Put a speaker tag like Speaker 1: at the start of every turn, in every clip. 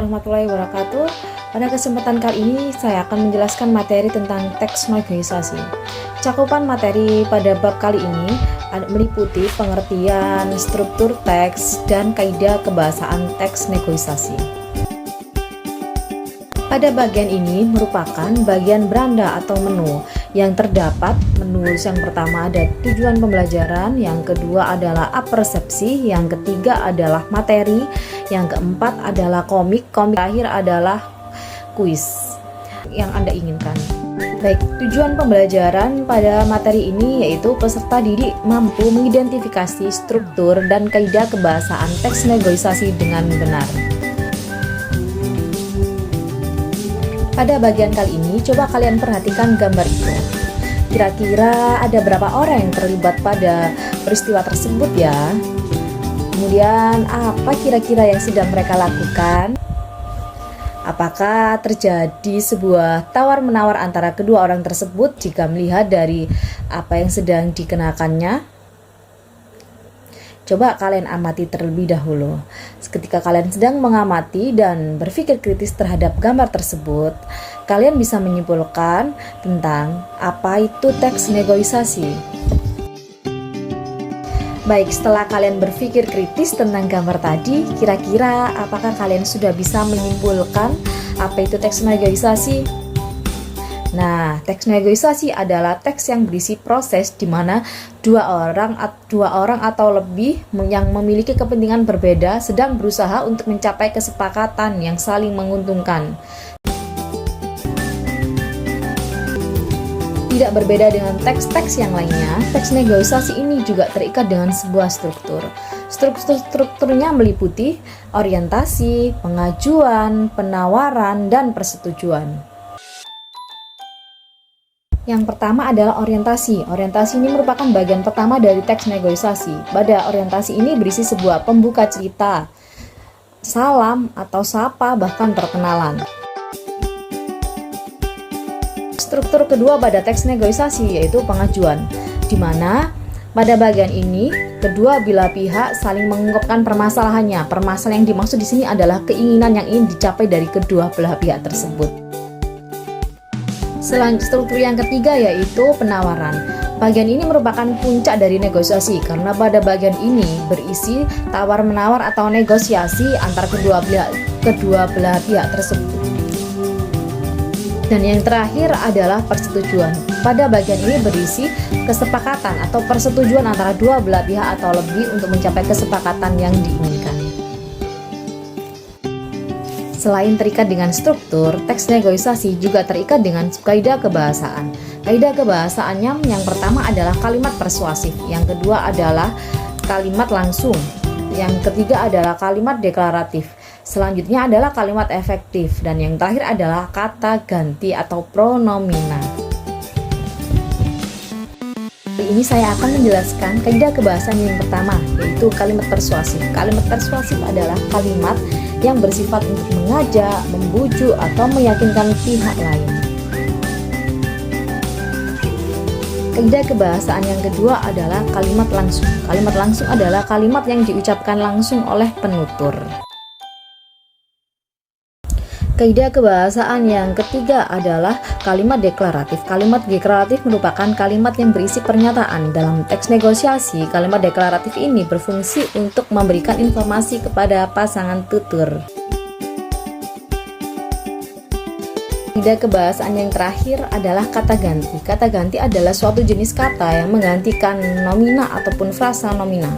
Speaker 1: warahmatullahi wabarakatuh. Pada kesempatan kali ini saya akan menjelaskan materi tentang teks negosiasi. Cakupan materi pada bab kali ini meliputi pengertian, struktur teks, dan kaidah kebahasaan teks negosiasi. Pada bagian ini merupakan bagian beranda atau menu yang terdapat menu yang pertama ada tujuan pembelajaran, yang kedua adalah apersepsi, yang ketiga adalah materi, yang keempat adalah komik terakhir adalah kuis yang Anda inginkan. Baik, tujuan pembelajaran pada materi ini yaitu peserta didik mampu mengidentifikasi struktur dan kaidah kebahasaan teks negosiasi dengan benar. Pada bagian kali ini, coba kalian perhatikan gambar itu. Kira-kira ada berapa orang yang terlibat pada peristiwa tersebut ya? Kemudian, apa kira-kira yang sedang mereka lakukan? Apakah terjadi sebuah tawar-menawar antara kedua orang tersebut jika melihat dari apa yang sedang dikenakannya? Coba kalian amati terlebih dahulu. Ketika kalian sedang mengamati dan berpikir kritis terhadap gambar tersebut, kalian bisa menyimpulkan tentang apa itu teks negosiasi. Baik, setelah kalian berpikir kritis tentang gambar tadi, kira-kira apakah kalian sudah bisa menyimpulkan apa itu teks negosiasi? Nah, teks negosiasi adalah teks yang berisi proses di mana dua orang atau lebih yang memiliki kepentingan berbeda sedang berusaha untuk mencapai kesepakatan yang saling menguntungkan. Tidak berbeda dengan teks-teks yang lainnya, teks negosiasi ini juga terikat dengan sebuah struktur. Strukturnya meliputi orientasi, pengajuan, penawaran, dan persetujuan. Yang pertama adalah orientasi. Orientasi ini merupakan bagian pertama dari teks negosiasi. Pada orientasi ini berisi sebuah pembuka cerita, salam atau sapa, bahkan perkenalan. Struktur kedua pada teks negosiasi yaitu pengajuan, di mana pada bagian ini kedua belah pihak saling mengungkapkan permasalahannya. Permasalahan yang dimaksud di sini adalah keinginan yang ingin dicapai dari kedua belah pihak tersebut. Struktur yang ketiga yaitu penawaran. Bagian ini merupakan puncak dari negosiasi karena pada bagian ini berisi tawar-menawar atau negosiasi antara kedua belah pihak tersebut. Dan yang terakhir adalah persetujuan. Pada bagian ini berisi kesepakatan atau persetujuan antara dua belah pihak atau lebih untuk mencapai kesepakatan yang diinginkan. Selain terikat dengan struktur, teks negosiasi juga terikat dengan kaidah kebahasaan. Kaidah kebahasaannya yang pertama adalah kalimat persuasif, yang kedua adalah kalimat langsung, yang ketiga adalah kalimat deklaratif, selanjutnya adalah kalimat efektif, dan yang terakhir adalah kata ganti atau pronomina. Ini saya akan menjelaskan kaidah kebahasaan yang pertama, yaitu kalimat persuasif. Kalimat persuasif adalah kalimat yang bersifat untuk mengajak, membujuk, atau meyakinkan pihak lain. Kaidah kebahasaan yang kedua adalah kalimat langsung. Kalimat langsung adalah kalimat yang diucapkan langsung oleh penutur. Kaidah kebahasaan yang ketiga adalah kalimat deklaratif. Kalimat deklaratif merupakan kalimat yang berisi pernyataan. Dalam teks negosiasi, kalimat deklaratif ini berfungsi untuk memberikan informasi kepada pasangan tutur. Kaidah kebahasaan yang terakhir adalah kata ganti. Kata ganti adalah suatu jenis kata yang menggantikan nomina ataupun frasa nomina.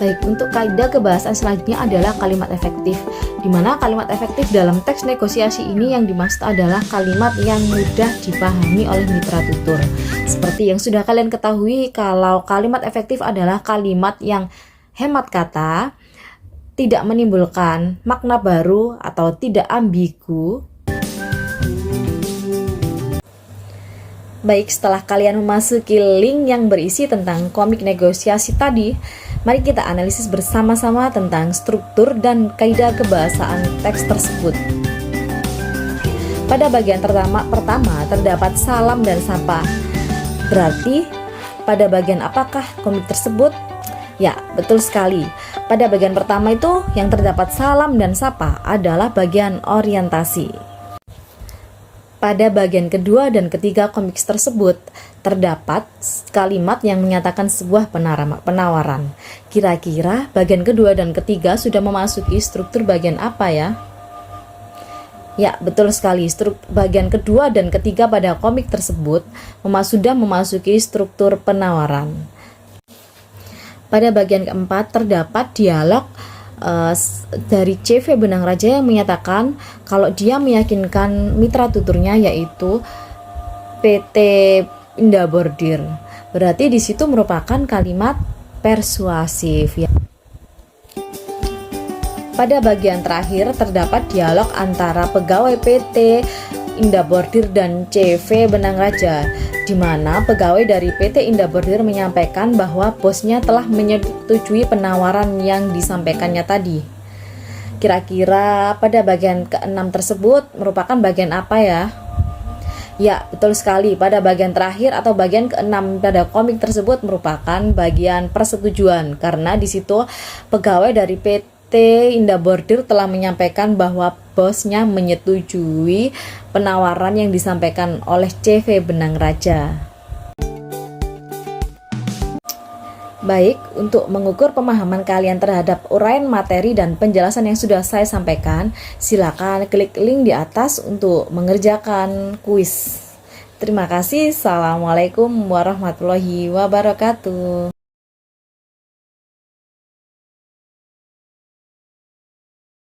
Speaker 1: Baik, untuk kaidah kebahasaan selanjutnya adalah kalimat efektif, di mana kalimat efektif dalam teks negosiasi ini yang dimaksud adalah kalimat yang mudah dipahami oleh mitra tutur. Seperti yang sudah kalian ketahui, kalau kalimat efektif adalah kalimat yang hemat kata, tidak menimbulkan makna baru atau tidak ambigu. Baik, setelah kalian memasuki link yang berisi tentang komik negosiasi tadi, mari kita analisis bersama-sama tentang struktur dan kaidah kebahasaan teks tersebut. Pada bagian pertama terdapat salam dan sapa. Berarti pada bagian apakah komik tersebut? Ya, betul sekali. Pada bagian pertama itu yang terdapat salam dan sapa adalah bagian orientasi. Pada bagian kedua dan ketiga komik tersebut terdapat kalimat yang menyatakan sebuah penawaran. Kira-kira bagian kedua dan ketiga sudah memasuki struktur bagian apa ya? Ya, betul sekali. Bagian kedua dan ketiga pada komik tersebut sudah memasuki struktur penawaran. Pada bagian keempat terdapat dialog dari CV Benang Raja yang menyatakan kalau dia meyakinkan mitra tuturnya yaitu PT Indah Bordir. Berarti di situ merupakan kalimat persuasif ya. Pada bagian terakhir terdapat dialog antara pegawai PT Indah Bordir dan CV Benang Raja, di mana pegawai dari PT Indah Bordir menyampaikan bahwa bosnya telah menyetujui penawaran yang disampaikannya tadi. Kira-kira pada bagian ke-6 tersebut merupakan bagian apa ya? Ya, betul sekali. Pada bagian terakhir atau bagian ke-6 pada komik tersebut merupakan bagian persetujuan, karena di situ pegawai dari PT Indah Bordir telah menyampaikan bahwa bosnya menyetujui penawaran yang disampaikan oleh CV Benang Raja. Baik, untuk mengukur pemahaman kalian terhadap uraian materi dan penjelasan yang sudah saya sampaikan, silakan klik link di atas untuk mengerjakan kuis. Terima kasih. Assalamualaikum warahmatullahi wabarakatuh.